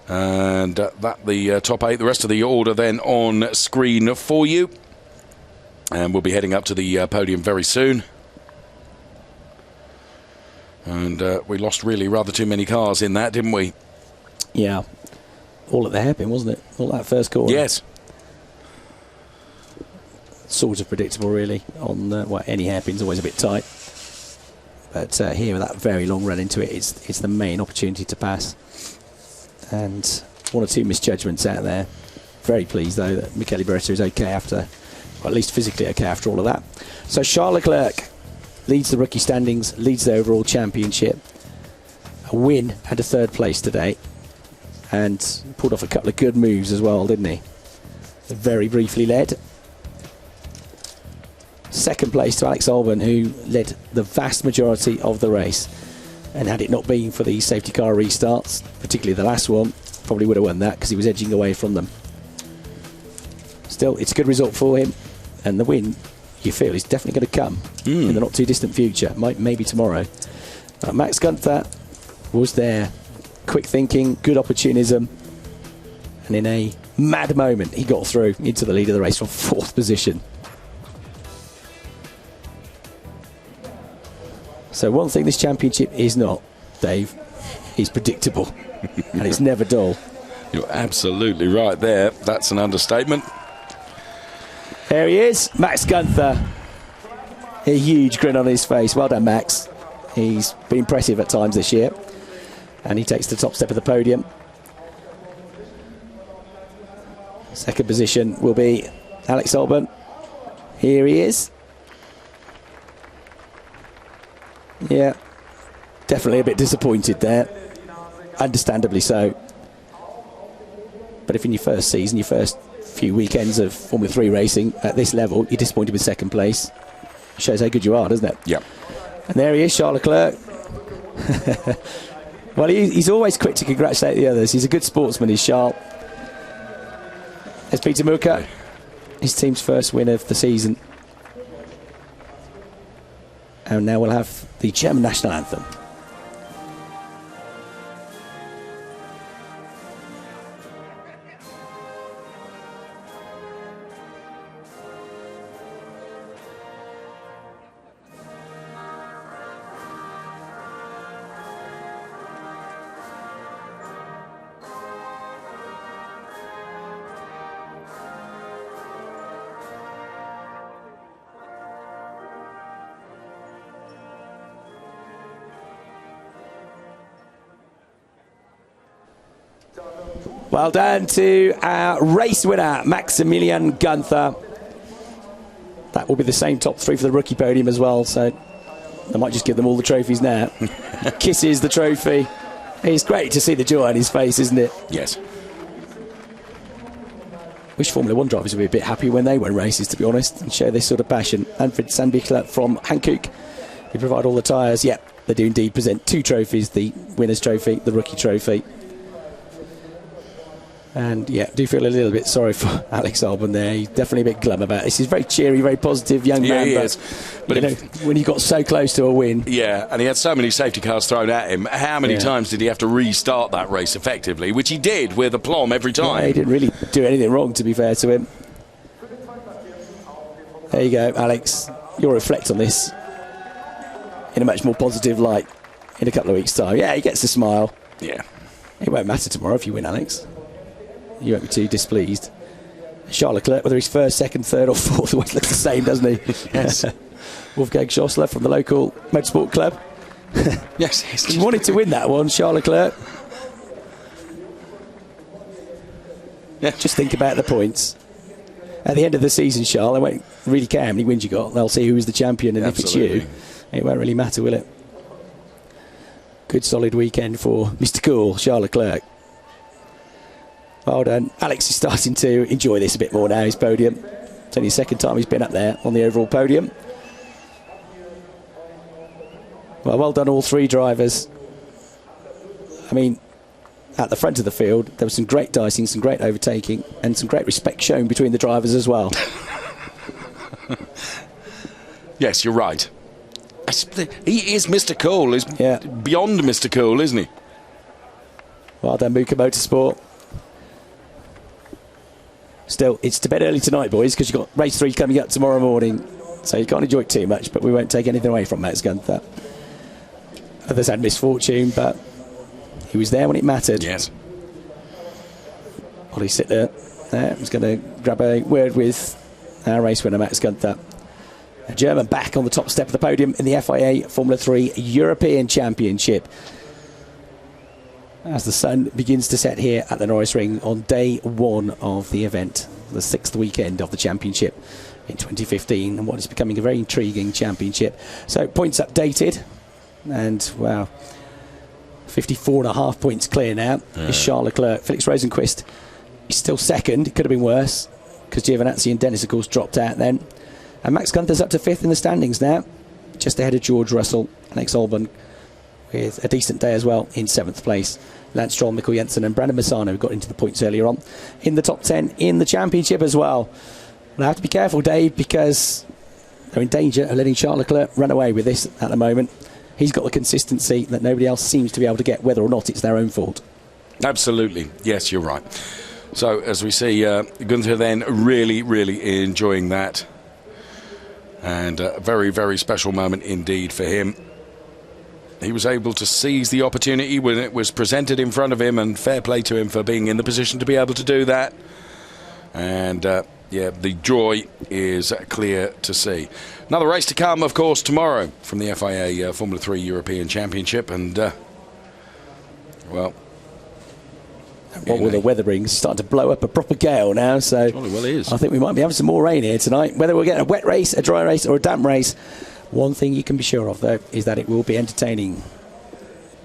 and that the top 8. The rest of the order then on screen for you. And we'll be heading up to the podium very soon. And we lost really rather too many cars in that, didn't we? Yeah. All at the hairpin, wasn't it? All that first corner. Yes. Sort of predictable, really. On any hairpin's always a bit tight. But here, with that very long run into it, it's the main opportunity to pass. And 1 or 2 misjudgments out there. Very pleased, though, that Michele Beretta is okay after, or at least physically okay after all of that. So Charles Leclerc leads the rookie standings, leads the overall championship. A win and a 3rd place today. And pulled off a couple of good moves as well, didn't he? Very briefly led. 2nd place to Alex Albon, who led the vast majority of the race. And had it not been for the safety car restarts, particularly the last one, probably would have won that because he was edging away from them. Still, it's a good result for him, and the win, you feel, is definitely going to come in the not too distant future, maybe tomorrow. Max Gunther was there, quick thinking, good opportunism, and in a mad moment he got through into the lead of the race from 4th position. So one thing this championship is not, Dave, is predictable. And it's never dull. You're absolutely right there. That's an understatement. There he is, Max Gunther. A huge grin on his face. Well done, Max. He's been impressive at times this year. And he takes the top step of the podium. Second position will be Alex Albon. Here he is. Yeah, definitely a bit disappointed there. Understandably so. But if in your first season, your first few weekends of Formula 3 racing at this level, you're disappointed with second place, shows how good you are, doesn't it? Yeah. And there he is, Charles Leclerc. Well, he's always quick to congratulate the others. He's a good sportsman, is Charles. There's Peter Muka, his team's first win of the season. And now we'll have the German national anthem. Well done to our race winner, Maximilian Gunther. That will be the same top 3 for the rookie podium as well, so I might just give them all the trophies now. Kisses the trophy. It's great to see the joy on his face, isn't it? Yes. Wish Formula 1 drivers would be a bit happy when they win races, to be honest, and share this sort of passion. Anfred Sandbichler from Hankook, who provide all the tyres. Yep, they do indeed present 2 trophies, the winner's trophy, the rookie trophy. And yeah, do feel a little bit sorry for Alex Albon there. He's definitely a bit glum about this. He's very cheery, very positive young man. He but is. But when he got so close to a win. Yeah, and he had so many safety cars thrown at him. How many times did he have to restart that race effectively? Which he did with aplomb every time. Yeah, he didn't really do anything wrong, to be fair to him. There you go, Alex. You'll reflect on this in a much more positive light in a couple of weeks' time. Yeah, he gets a smile. Yeah. It won't matter tomorrow if you win, Alex. You won't be too displeased. Charles Leclerc, whether he's first, second, third or fourth, always looks the same, doesn't he? Yes. Wolfgang Schossler from the local motorsport club. Yes. He wanted to win that one, Charles Leclerc. Yeah. Just think about the points. At the end of the season, Charles, they won't really care how many wins you got. They'll see who's the champion, and Absolutely. if it's you, it won't really matter, will it? Good solid weekend for Mr. Cool, Charles Leclerc. Well done. Alex is starting to enjoy this a bit more now, his podium. It's only the second time he's been up there on the overall podium. Well done all 3 drivers. I mean, at the front of the field, there was some great dicing, some great overtaking, and some great respect shown between the drivers as well. Yes, you're right. He is Mr. Cool. He's beyond Mr. Cool, isn't he? Well done, Muka Motorsport. Still, it's to bed early tonight, boys, because you've got race 3 coming up tomorrow morning. So you can't enjoy it too much, but we won't take anything away from Max Gunther. Others had misfortune, but he was there when it mattered. Yes. Ollie Sittler there was going to grab a word with our race winner, Max Gunther. A German back on the top step of the podium in the FIA Formula 3 European Championship. As the sun begins to set here at the Norisring on day 1 of the event, the 6th weekend of the championship in 2015, and what is becoming a very intriguing championship. So points updated, and wow, 54.5 points clear now. Is Charles Leclerc. Felix Rosenqvist is still second. It could have been worse because Giovinazzi and Dennis, of course, dropped out then. And Max Gunther's up to 5th in the standings now, just ahead of George Russell, Alex Albon, with a decent day as well in 7th place. Lance Stroll, Mikkel Jensen and Brandon Massano got into the points earlier on in the top 10 in the championship as well. We'll have to be careful, Dave, because they're in danger of letting Charles Leclerc run away with this at the moment. He's got the consistency that nobody else seems to be able to get, whether or not it's their own fault. Absolutely. Yes, you're right. So, as we see, Gunther then really enjoying that. And a very, very special moment indeed for him. He was able to seize the opportunity when it was presented in front of him, and fair play to him for being in the position to be able to do that. And, yeah, the joy is clear to see. Another race to come, of course, tomorrow from the FIA Formula 3 European Championship. And, well... What will the weather bring? It's starting to blow up a proper gale now, so Jolly well is. I think we might be having some more rain here tonight. Whether we're getting a wet race, a dry race or a damp race, one thing you can be sure of, though, is that it will be entertaining.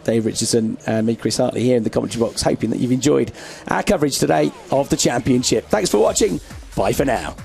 Dave Richardson and me, Chris Hartley, here in the commentary box, hoping that you've enjoyed our coverage today of the championship. Thanks for watching. Bye for now.